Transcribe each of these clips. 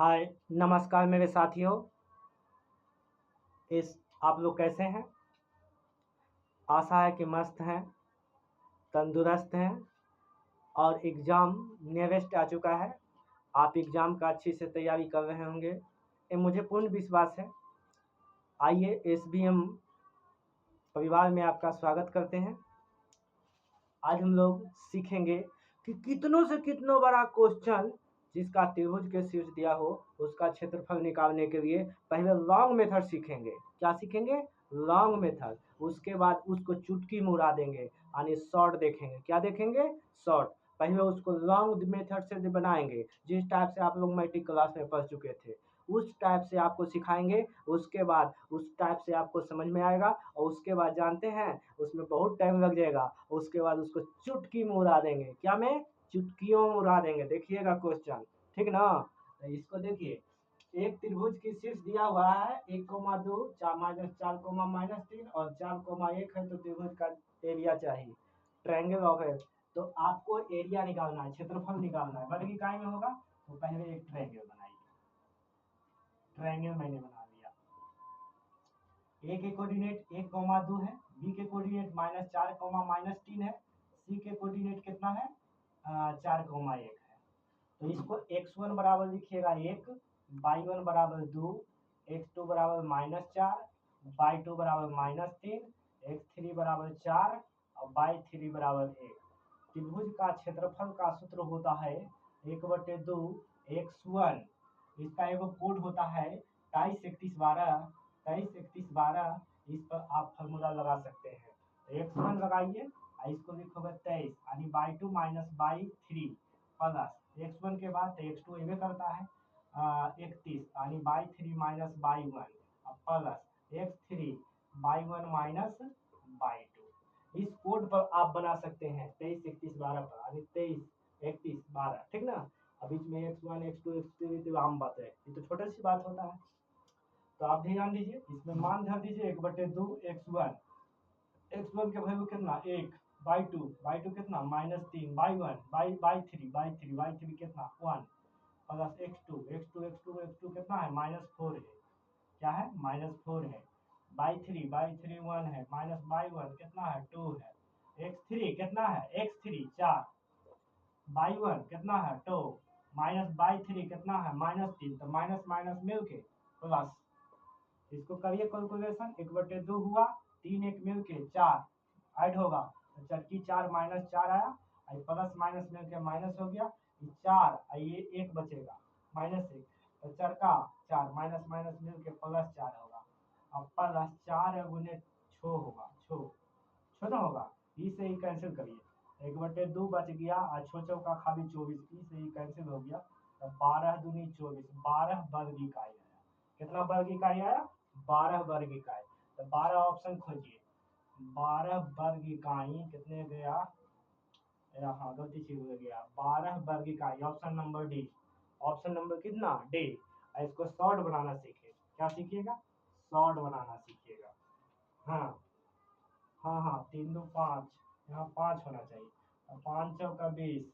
हाय, नमस्कार मेरे साथियों। आप लोग कैसे हैं? आशा है कि मस्त हैं, तंदुरुस्त हैं और एग्ज़ाम नियरेस्ट आ चुका है। आप एग्ज़ाम का अच्छे से तैयारी कर रहे होंगे, ये मुझे पूर्ण विश्वास है। आइए एसबीएम परिवार में आपका स्वागत करते हैं। आज हम लोग सीखेंगे कि कितनों से कितनों बड़ा क्वेश्चन जिसका त्रिभुज के शीर्ष दिया हो उसका क्षेत्रफल निकालने के लिए पहले लॉन्ग मेथड सीखेंगे। क्या सीखेंगे? Long method. उसके बाद उसको चुटकी में उड़ा देंगे, यानी शॉर्ट देखेंगे। क्या देखेंगे? शॉर्ट। पहले उसको लॉन्ग मेथड से बनाएंगे, जिस टाइप से आप लोग मैट्रिक क्लास में पढ़ चुके थे उस टाइप से आपको सिखाएंगे। उसके बाद उस टाइप से आपको समझ में आएगा और उसके बाद जानते हैं उसमें बहुत टाइम लग जाएगा। उसके बाद उसको चुटकी में उड़ा देंगे। क्या में? चुटकियों में उड़ा देंगे। देखिएगा क्वेश्चन, ठीक ना? तो इसको देखिए, एक त्रिभुज की शीर्ष दिया हुआ है 1,2 4-4 और 4,1 है, तो त्रिभुज का एरिया चाहिए। ट्रायंगल ऑफ है, तो आपको एरिया निकालना है, क्षेत्रफल निकालना है। वर्ग इकाई में होगा तो पहले एक ट्रायंगल बनाइए। ट्रायंगल मैंने बना लिया। ए के कोऑर्डिनेट 1,2 है, बी के कोऑर्डिनेट -4, -3 है, सी के कोऑर्डिनेट कितना है? 4,1 है। तो इसको x1 बराबर लिखिएगा 1, y1 बराबर 2, x2 बराबर -4, y2 बराबर -3, x3 बराबर 4 और y3 बराबर 1। त्रिभुज का क्षेत्रफल का सूत्र होता है 1/2 x1। इसका एगो कोड होता है 23 31 12 इस पर आप फॉर्मूला लगा सकते हैं। x1 लगाइए और इसको लिखोगे 23, यानी y2 minus y3 plus x1 के बाद x2 एवे करता है 31, यानी y3 minus y1 plus x3 y1 minus y2। इस कोड पर आप बना सकते हैं 23 31 12 पर, यानी 23 31 12, ठीक ना? अब बीच में x1 x2 x3 तो आम बात है, ये तो छोटी सी बात होता है। तो आप ध्यान दीजिए, इसमें मान धर दीजिए 1/2 x1। x1 के वैल्यू कितना? 1। y2 कितना? -3, y3 कितना? 1 प्लस x2 कितना है? -4 है। क्या है? -4 है। y3 1 है, माइनस y1 कितना है? 2 है। x3 कितना है? x3 4, y1 कितना है? 2 माइनस y3 कितना है? -3। तो माइनस माइनस मिल के प्लस, इसको करिए कैलकुलेशन। 1/2 हुआ, 3 1 मिल के 4 ऐड होगा, तो चरकी 4 -4 आया, प्लस माइनस मिल के माइनस हो गया, 4 ये 1 बचेगा -1, तो चरका 4 माइनस माइनस मिल के +4 होगा। अब प्लस 4 गुने 6 होगा, 6 ना होगा, ई से ही कैंसिल करिए। 1/2 बच गया और 6 चौका खाली 24, ई से ही कैंसिल हो गया। तो 12 दूनी 24, 12 वर्ग इकाई आया। कितना वर्ग इकाई आया? 12 वर्ग इकाई। तो 12 ऑप्शन खोजिए। 12 वर्ग इकाई कितने गया? हाँ, गलती से हो गया। 12 वर्ग इकाई, option number D. Option number कितना? डी। इसको शॉर्ट बनाना सीखे। क्या सीखिएगा? शॉर्ट बनाना सीखिएगा। हाँ हाँ, 3 2 5, यहाँ 5 होना चाहिए। 5 चौका 20,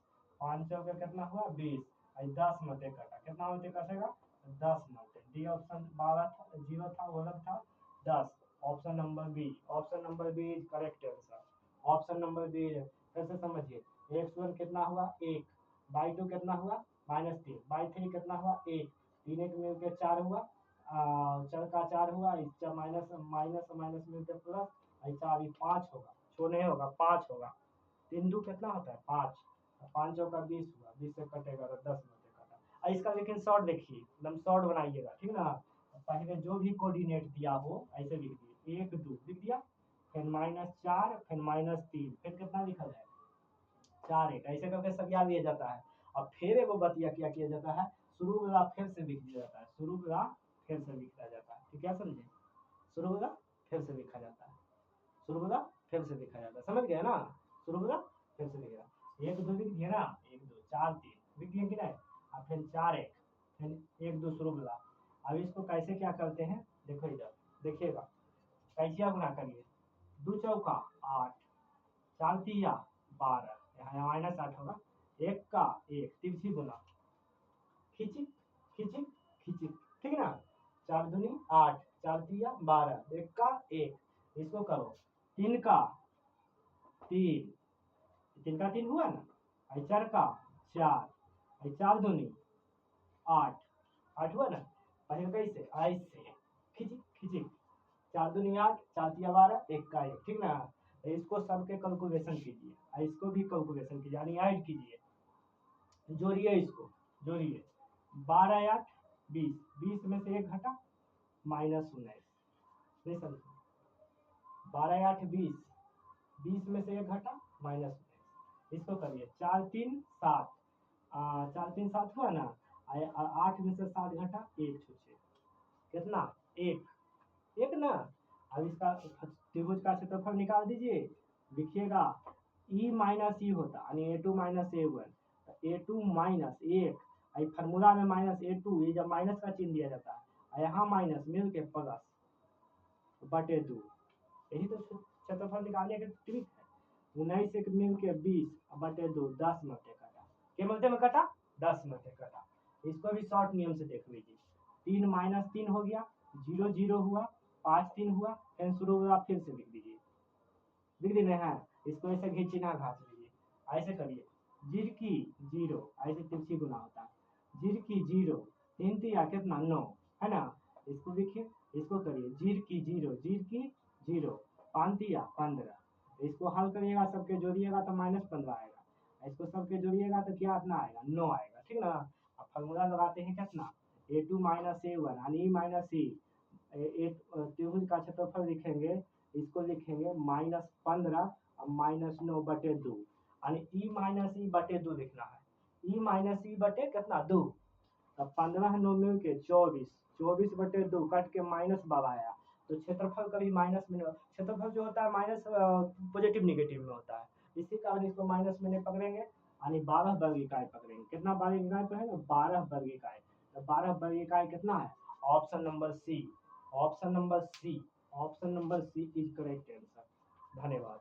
5 चौका कितना हुआ? 20, 10 मते कटा, कितना मते कटेगा? 10 मते। डी ऑप्शन 12 था, 0 था, वो अलग था, 10। Option number B, option number B is correct answer. Option number B फिर से समझिए। x1 कितना हुआ? 1, y2 कितना हुआ? -3, y3 कितना हुआ? 1, 3 1 मिल के 4 हुआ, 4 का 4 हुआ, इसका माइनस माइनस माइनस मिल के प्लस, ऐसा अभी 5 होगा, 6 नहीं होगा, 5 होगा। 3 2 कितना होता है? 5, 5 चौका 20 हुआ, 20 से कटेगा तो 10 में से कटा। इसका लेकिन शॉर्ट देखिए, एकदम शॉर्ट बनाइएगा, ठीक ना? पहले जो भी कोऑर्डिनेट दिया हो ऐसे लिख दिए, 1 2 लिख दिया, फिर -4, फिर -3, फिर कितना लिखा जाए? 4 1, ऐसे करके सरिया लिया जाता है। अब फिर एगो बतिया क्या किया जाता है, शुरू वाला फिर से लिख दिया जाता है, शुरू वाला फिर से लिखा जाता है। ठीक है, समझे? शुरू वाला फिर से लिखा जाता है, शुरू वाला फिर से लिखा जाता है, समझ गए ना? शुरू वाला फिर से लिखेगा। 1 2 लिख दिए ना, 1 2 4 3 लिख दिए कि नहीं? और फिर 4 1, फिर 1 2 शुरू वाला। अब इसको कैसे क्या करते हैं देखो, इधर देखिएगा, कैसिया गुना करिए। 2 चौका 8, 4 तिया 12, यहाँ -8 होगा, 1 का 1 तिरछी गुना, खींची खींची खींची, ठीक ना। 4 दूनी 8, 4 तिया 12, 1 का 1, इसको करो 3 का 3, 3 का 3 हुआ ना, 4 का 4, 4 दूनी 8, 8 हुआ ना। पहले कैसे ऐसे खींची खींची, 4 दूनी 8, 4 तिया 12, 1 का 1, ठीक ना। इसको सबके कैलकुलेशन कीजिए, इसको भी कैलकुलेशन कीजिए, यानी ऐड कीजिए, जोड़िए, इसको जोड़िए, 12 8 20, 20 में से 1 घटा -19, नहीं समझे, 12 8 20, 20 में से 1 घटा -19, इसको करिए, 4 3 7, 4 3 7 हुआ ना, 8 में से 7 घटा 1 छूछे, कितना 1, 1 ना। अब इसका त्रिभुज का क्षेत्रफल निकाल दीजिए, लिखिएगा ई माइनस ई होता यानी A2 minus A1, A2 minus 1, formula में माइनस A2, ये जब माइनस का चिन्ह दिया जाता है, यहाँ माइनस मिल के प्लस बटे 2, यही तो क्षेत्रफल निकालने का ट्रिक है। 19 से मिल के 20 बटे 2, 10 में कटा, के मध्य में कटा 10 में कटा। इसको भी शॉर्ट नियम से देख लीजिए, 3 माइनस 3 हो गया, 0 0 हुआ, 5 3 हुआ, फिर शुरू हुआ, फिर से लिख दीजिए, लिख देना है। इसको ऐसे घिंचना घास लीजिए, ऐसे करिए, जीर की 0, ऐसे तिरछी गुना होता है, जीर की 0, 3 तिया कितना 9, है ना। इसको लिखिए, इसको करिए, जीर की 0, जीर की 0, 5 तिया 15, इसको हल करिएगा, सबके जोड़िएगा तो -15 आएगा, इसको सबके जोड़िएगा तो क्या इतना आएगा 9 आएगा, ठीक ना। अब फॉर्मूला लगाते हैं कितना, A2 माइनस A1 यानी ई माइनस ई, त्रिभुज का क्षेत्रफल लिखेंगे, इसको लिखेंगे -15 और -9 बटे 2, यानी ई माइनस ई बटे 2 लिखना है, ई माइनस ई बटे कितना 2, तब 15 9 मिल के 24, 24 बटे 2 कट के -12 आया, तो क्षेत्रफल कभी माइनस में, क्षेत्रफल जो होता है माइनस पॉजिटिव निगेटिव में होता है, इसी कारण इसको माइनस में नहीं पकड़ेंगे, यानी 12 वर्ग इकाई पकड़ेंगे, कितना वर्ग इकाई पकड़ेंगे 12 वर्ग इकाई, तो 12 वर्ग इकाई कितना है, option number C, option number C, option number C is correct answer. धन्यवाद।